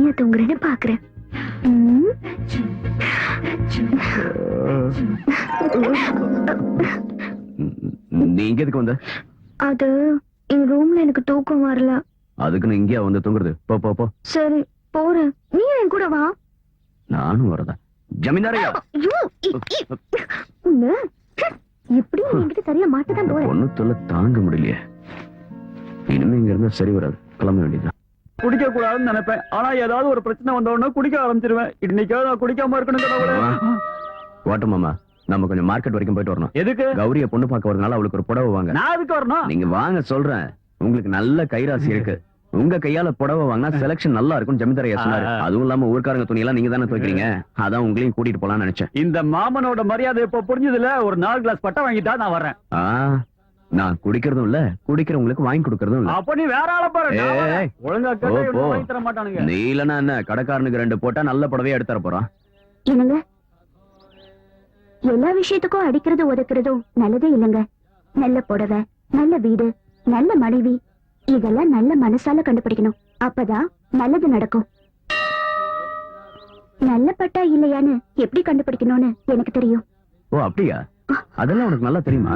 எங்க தூங்குறேன்னு பாக்குறேன். நீ இங்க எதுக்கு வந்த? அது என் ரூம்ல எனக்கு தூக்கம் வரல. அதுக்கு நீ இங்கேயா வந்து தூங்குறது? போ போ போ. சரி போறேன், நீ என் கூட வா. நானும் வரதா? ஜமீன்தாரையா எப்படி என்கிட்ட சரியா மாட்டதான் போற. ஒண்ணு தொல்லை தாங்க முடியலையே. இனிமே இங்க இருந்தா சரி வராது, கிளம்ப வேண்டியதுதான். குடிக்க கூடாதுன்னு நினைப்பேன், ஆனா ஏதாவது ஒரு பிரச்சனை வந்த உடனே குடிக்க ஆரம்பிச்சிருவேன். இன்னைக்கு நான் குடிக்காம இருக்கணும். ஓட்ட மாமா, நம்ம கொஞ்சம் மார்க்கெட் வரைக்கும் போயிட்டு வரணும். எதுக்கு? கௌரிய பொண்ணு பார்க்க வரனால அவளுக்கு ஒரு புடவை வாங்க. நான் எதுக்கு வரணும்? நீங்க வாங்க சொல்றேன். உங்களுக்கு நல்ல கைராசி இருக்கு. உங்க கையால புடவை வாங்கினா செலக்ஷன் நல்லா இருக்கும் ஜமீன்தாரையா சொன்னாரு. அதுவும் இல்லாம ஊர்க்காரங்க துணி எல்லாம் நீங்க தானே துவைக்கிறீங்க, அதான் உங்களையும் கூட்டிட்டு போலாம்னு நினைச்சேன். இந்த மாமனோட மரியாதை இப்ப புரிஞ்சதுல. ஒரு 4 கிளாஸ் பட்டை வாங்கிட்டா நான் வரேன். நான் குடிக்கிறதும் இல்ல, குடிக்கிறவங்களுக்கு வாங்கி கொடுக்கறதும் இல்ல. அப்ப நீ வேற ஆள பாரு. ஒழுங்கா கேட்டா வாங்கி தர மாட்டானுங்க. நீ இல்லனா என்ன, கடைக்காரனுக்கு 2 போட்டா நல்ல புடவையா எடுத்துற போறான். என்னங்க, எல்லா விஷயத்துக்கும் அடிக்கிறது ஒதுக்குறதும் நல்லதே இல்லங்க. நல்ல புடவை, நல்ல வீடு, நல்ல மனைவி, இதெல்லாம் நல்ல மனசால கண்டுபிடிக்கணும். அப்பதான் நல்லது நடக்கும். நல்ல பட்டா இல்லையான்னு எப்படி கண்டுபிடிக்கணும்னு எனக்கு தெரியும். ஓ அப்படியா? அதெல்லாம் உனக்கு நல்லா தெரியுமா?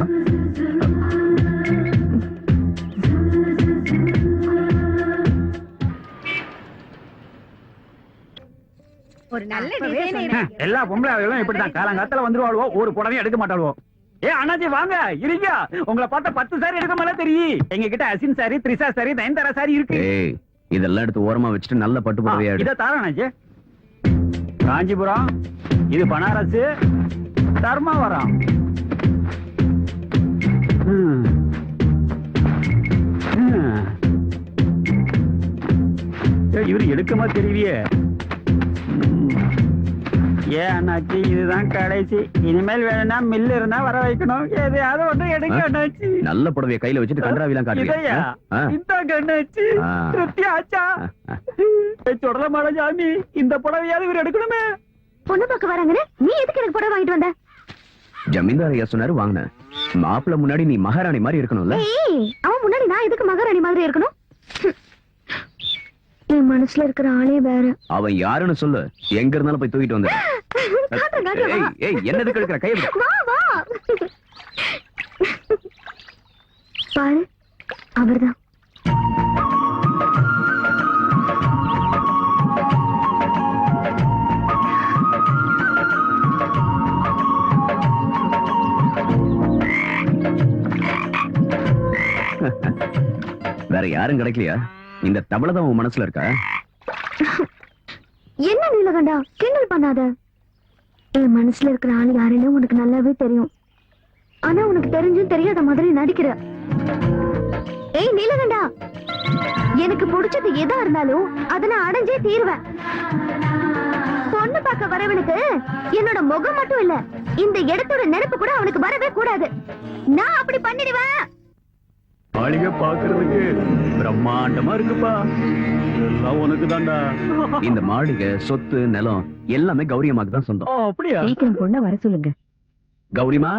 ஒரு நல்ல டிசைன். எல்லா பொம்பளைகளும் இப்படிதான் காலங்காலத்துல வந்துருவாளுவோ, ஒரு புடவையும் எடுக்க மாட்டாளுவோ. அண்ணாச்சி வாங்க இருங்க. உங்களை பார்த்தா 10 சாரி எடுக்க மேல தெரியும். எங்க கிட்ட Asin sorry, Trisha sorry, Nayanthara sorry இருக்கு. இதெல்லாம் எடுத்து ஓரமா வச்சுட்டு நல்ல பட்டு புடவையா இத தார அண்ணாச்சி. காஞ்சிபுரம், இது பனாரஸ், தர்மாவரம். இவரு எடுக்கமா தெரியலையே. அண்ணாச்சி இதுதான் கடைசி. இனிமேல் வேணும்னா மில்லு இருந்தா வர வைக்கணும். எதையாவது ஒண்ணு எடுங்க அண்ணாச்சி. நல்ல புடவைய கையில வச்சுட்டு கன்றாவிலாம் காட்டுறியா? அண்ணாச்சி திருப்தி ஆச்சா? தொடர மாட சாமி, இந்த புடவையாவது இவர் எடுக்கணுமே. பொண்ணு பார்க்க வராங்கன்னு நீ எதுக்கு எனக்கு புடவை வாங்கிட்டு வந்த? ஜமீன்தாரையா சொன்னாரு வாங்கின. மாப்பிள்ள முன்னாடி நீ மகாராணி மாதிரி இருக்கணும்ல. அவன் முன்னாடி நான் எதுக்கு மகாராணி மாதிரி இருக்கணும்? என் மனசுல இருக்கிற ஆளே வேற. அவன் யாருன்னு சொல்லு, எங்க இருந்தாலும் போய் தூக்கிட்டு வந்து. என்னது கெடுக்கிற கை? பாரு, அவர்தான். வேற யாரும் கிடைக்கலையா? இந்த தவளைதான் உன் மனசுல இருக்கா? என்ன நீலகண்டா, கிண்டல் பண்ணாத. என் மனசுல இருக்கிற ஆள் யாருன்னு உனக்கு நல்லாவே தெரியும். ஆனா உனக்கு தெரிஞ்சும் தெரியாத மாதிரி நடிக்கிற. ஏய் நீலகண்டா, எனக்கு பிடிச்சது எதா இருந்தாலும் அதை நான் அடைஞ்சே தீர்வேன். பொண்ணு பார்க்க வரவனுக்கு என்னோட முகம் மட்டும் இல்ல, இந்த இடத்தோட நினைப்பு கூட அவனுக்கு வரவே கூடாது. நான் அப்படி பண்ணிடுவேன். மாளிகை பாக்குறதுக்கு பிரம்மாண்டமா இருக்குப்பா. எல்லாம் உனக்கு தான்டா. இந்த மாளிகை, சொத்து, நிலம் எல்லாமே கௌரியமாக்கு தான் சொந்தம். அப்படியா? சீக்கிரம் பொண்ண வர சொல்லுங்க. கௌரிமா,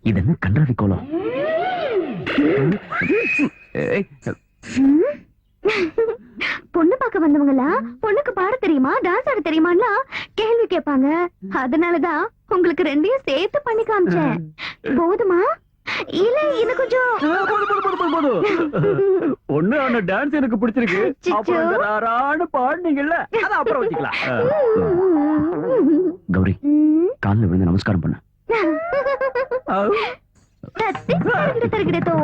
இது என்ன கன்றாவி கோலம்? பொண்ணு பார்க்க வந்தவங்களா பொண்ணுக்கு பாட தெரியுமா, டான்ஸ் ஆட தெரியுமான்னா கேள்வி கேட்பாங்க. அதனாலதான் உங்களுக்கு 2ஐயும் சேர்த்து பண்ணி காமிச்சேன். போதுமா இல்ல இது கொஞ்சம்? ஒண்ணு அவன டான்ஸ் எனக்கு பிடிச்சிருக்கு. அப்புறம் பாடுனீங்கல்ல, அத அப்புறம் வச்சுக்கலாம். கௌரி, கால்ல விழுந்து நமஸ்காரம் பண்ண. தத்தி தருகிடத்தோ.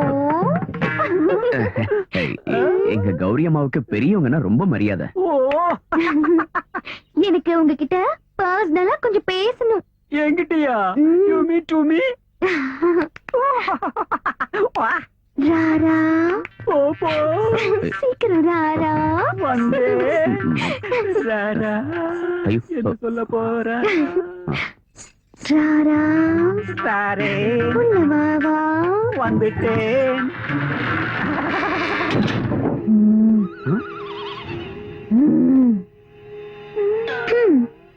ஏய், எங்க கௌரி அம்மாவுக்கு பெரியவங்கன்னா ரொம்ப மரியாதை. ஓ எனக்கு உங்ககிட்ட பர்சனலா கொஞ்சம் பேசணும். என்கிட்டயா? You me to me? ராரா போ போ சீக்கிரம் ராரா. வந்தே ராரா. ஐயோ. என்ன சொல்ல போற? ராரா சாரே உள்ள வா வா. வந்துட்டேன்.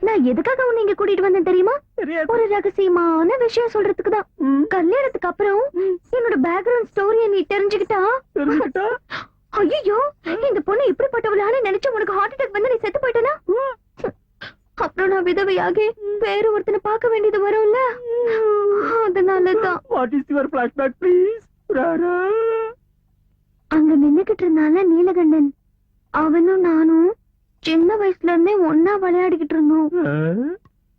நான் எதுக்காக உன்னை இங்க கூட்டிட்டு வந்தேன் தெரியுமா? தெரியாது. ஒரு ரகசியமான விஷயம் சொல்றதுக்கு தான். கல்யாணத்துக்கு அப்புறம் என்னோட பேக்ரவுண்ட் ஸ்டோரிய நீ தெரிஞ்சுக்கிட்டா தெரிஞ்சுக்கிட்டா? ஐயோ இந்த பொண்ணு இப்படிப்பட்டவளான்னு நினைச்சு உனக்கு ஹார்ட் அட்டாக் வந்து நீ செத்து போயிட்டனா? அப்புறம் நான் விதவையாகி வேற ஒருத்தனை பார்க்க வேண்டியது வரும்ல, அதனாலதான். What is your flashback please? ராரா அங்க நின்னுகிட்டு இருந்தால நீலகண்டன், அவனும் நானும் சின்ன வயசுல இருந்தே ஒன்னா விளையாடிக்கிட்டு இருந்தோம்.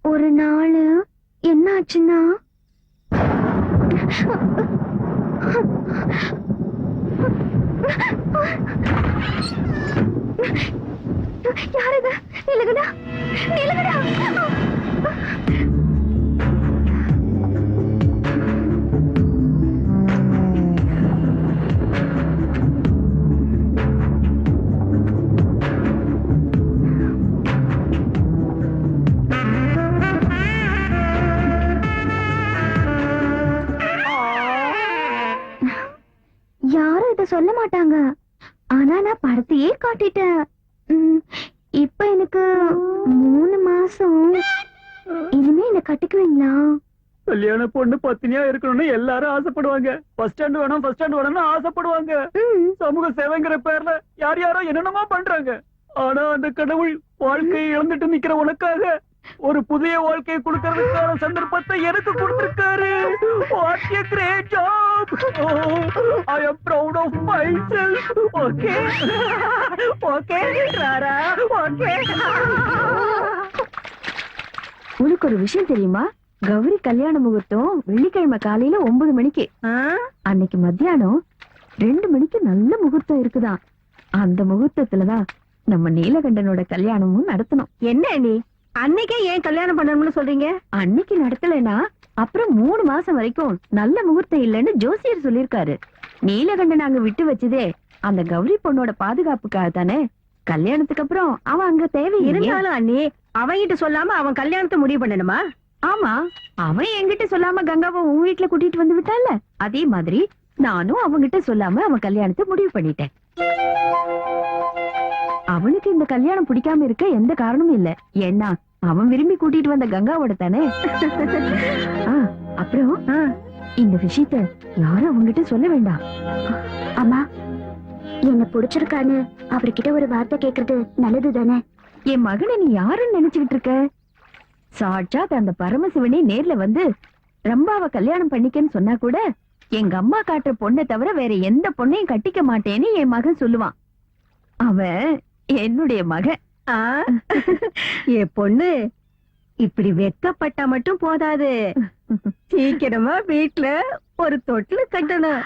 ஒரு நாள் என்ன ஆச்சுன்னா, யார் இது? நீலகண்டா, நீலகண்டா. யாரும் இத சொல்ல மாட்டாங்க, ஆனா நான் படத்தையே காட்டிட்டேன். இப்ப எனக்கு 3 மாசம். இனிமே என்ன கட்டிக்குவீங்களா? கல்யாண பொண்ணு பத்தினியா இருக்கணும்னு எல்லாரும் ஆசைப்படுவாங்க. ஃபர்ஸ்ட் ஸ்டாண்ட் வேணும், ஃபர்ஸ்ட் ஸ்டாண்ட் வேணும்னு ஆசைப்படுவாங்க. சமூக சேவைங்கிற பேர்ல யார் யாரோ என்னென்னமோ பண்றாங்க. ஆனா அந்த கடவுள் வாழ்க்கையை இழந்துட்டு நிக்கிற உனக்காக ஒரு புதிய வாழ்க்கையை கொடுக்கறதுக்கான சந்தர்ப்பத்தை எனக்கு கொடுத்திருக்காரு. What a great job! Oh, I am proud of myself. Okay, okay, Rara, okay. உனக்கு ஒரு விஷயம் தெரியுமா? கௌரி கல்யாண முகூர்த்தம் வெள்ளிக்கிழமை காலையில 9 மணிக்கு. அன்னைக்கு மத்தியானம் 2 மணிக்கு நல்ல முகூர்த்தம் இருக்குதான். அந்த முகூர்த்தத்துலதான் நம்ம நீலகண்டனோட கல்யாணமும் நடத்தணும். என்ன நீ அன்னைக்கே ஏன் கல்யாணம் பண்ணணும்னு சொல்றீங்க? அன்னைக்கு நடத்தலைன்னா அப்புறம் 3 மாசம் வரைக்கும் நல்ல முகூர்த்தம் இல்லைன்னு ஜோசியர் சொல்லிருக்காரு. நீலகண்டன் அங்க விட்டு வச்சதே அந்த கௌரி பொண்ணோட பாதுகாப்புக்காக தானே. கல்யாணத்துக்கு அப்புறம் அவன் அங்க தேவை இருந்தாலும் அண்ணி அவன்கிட்ட சொல்லாம அவன் கல்யாணத்தை முடிவு பண்ணணுமா? ஆமா, அவன் என்கிட்ட சொல்லாம கங்காவை உன் வீட்டுல கூட்டிட்டு வந்து விட்டான்ல, அதே மாதிரி நானும் அவன்கிட்ட சொல்லாம அவன் கல்யாணத்தை முடிவு பண்ணிட்டேன். அவனுக்கு இந்த கல்யாணம் பிடிக்காம இருக்க எந்த காரணமும் இல்ல. ஏன்னா அவன் விரும்பி கூட்டிட்டு வந்த கங்காவோட தானே. அப்புறம் இந்த விஷயத்த யாரும் அவங்கிட்ட சொல்ல வேண்டாம். அம்மா, என்ன பிடிச்சிருக்கான்னு அவர்கிட்ட ஒரு வார்த்தை கேக்குறது நல்லது தானே? என் மகனை நீ யாருன்னு நினைச்சுக்கிட்டு இருக்க? சாட்சாத் அந்த பரமசிவனே நேர்ல வந்து ரம்பாவை கல்யாணம் பண்ணிக்கன்னு சொன்னா கூட எங்க அம்மா காட்டுற பொண்ணை தவிர வேற எந்த பொண்ணையும் கட்டிக்க மாட்டேன்னு என் மகன் சொல்லுவான். அவன் என்னுடைய மகன். என் பொண்ணு இப்படி வெக்கப்பட்டா மட்டும் போதாது, சீக்கிரமா வீட்டுல ஒரு தொட்டில் கட்டணும்.